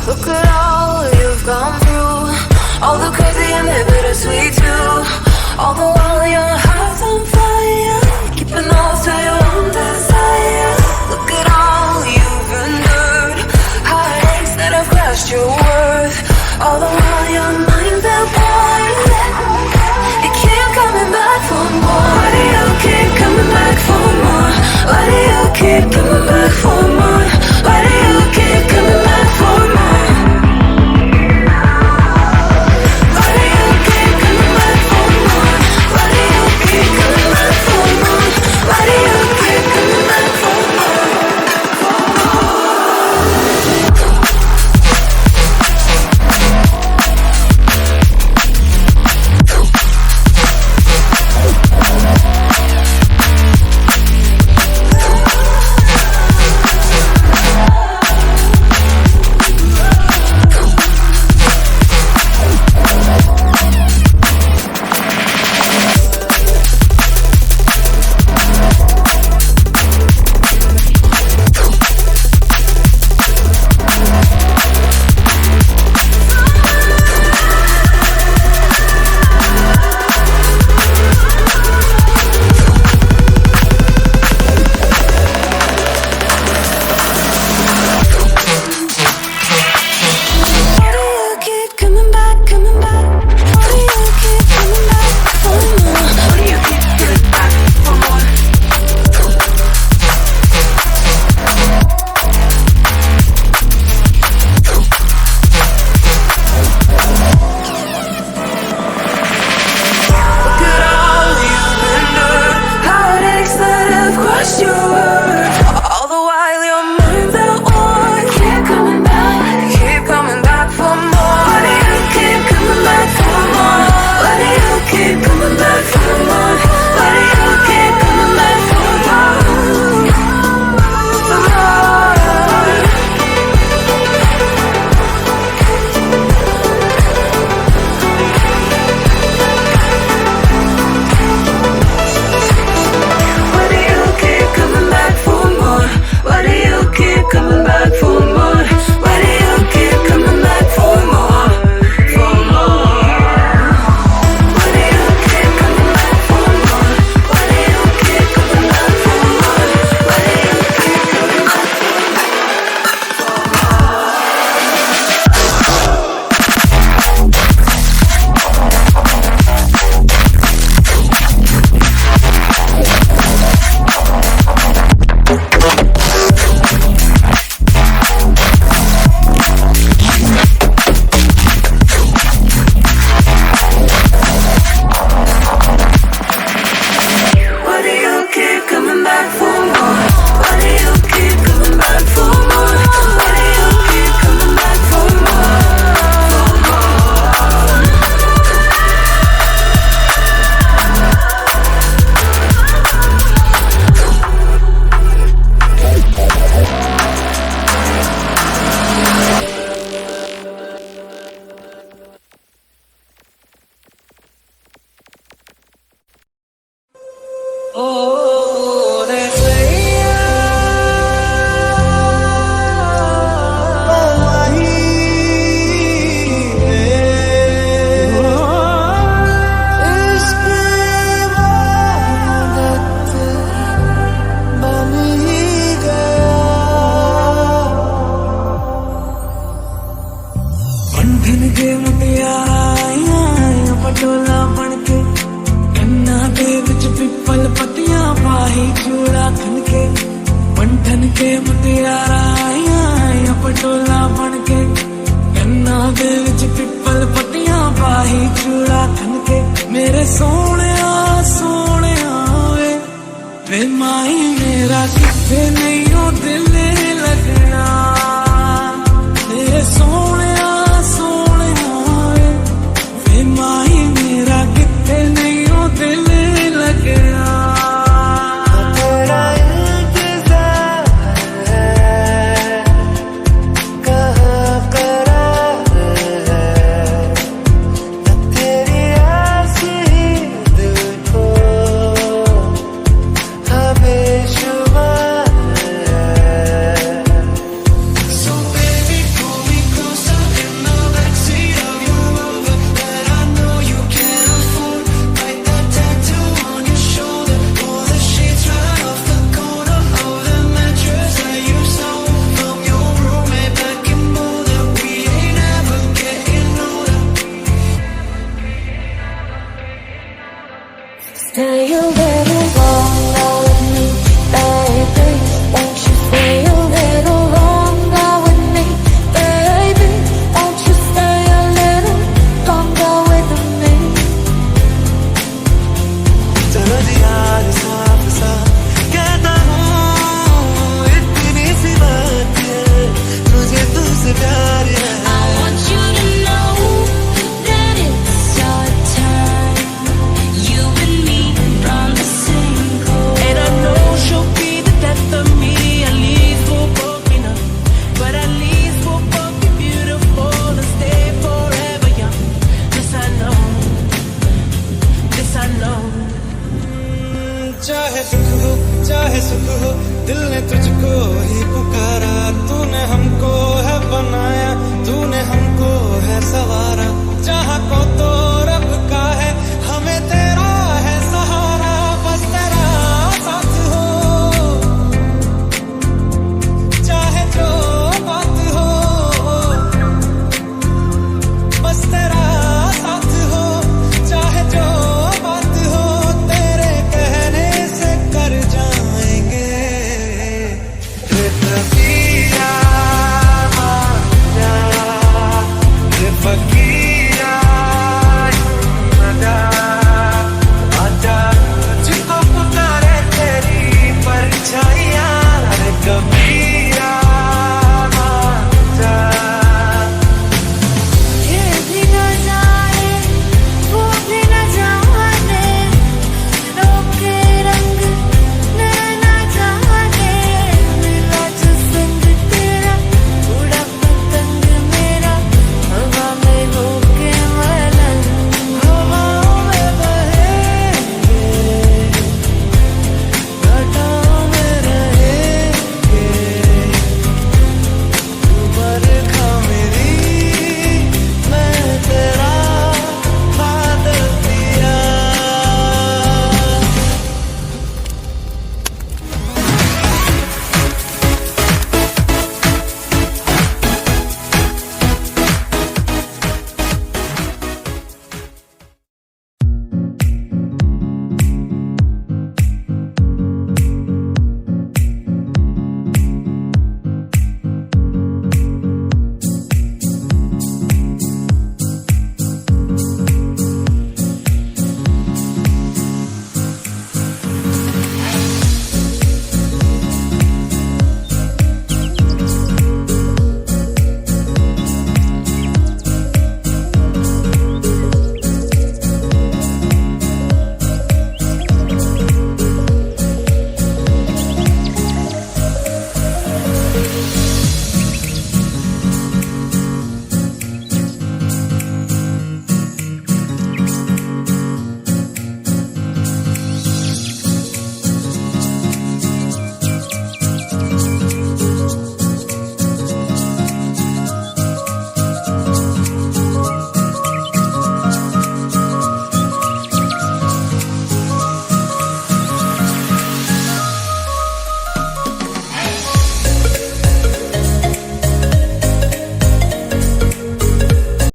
Look at all you've gone through, all the crazy and the bittersweet too. All the while your heart's on fire, keeping all to your own desire. Look at all you've endured, heartaches that have crushed your worth. All the while your mind's at war. You keep coming back for more. Why do you keep coming back for more? Why do you keep coming back for more? Why do you keep coming back for more? Why do you keep coming back for more? Why do you keep coming back for more? Why do you keep coming back for more? वे माई मेरा किथे नहीं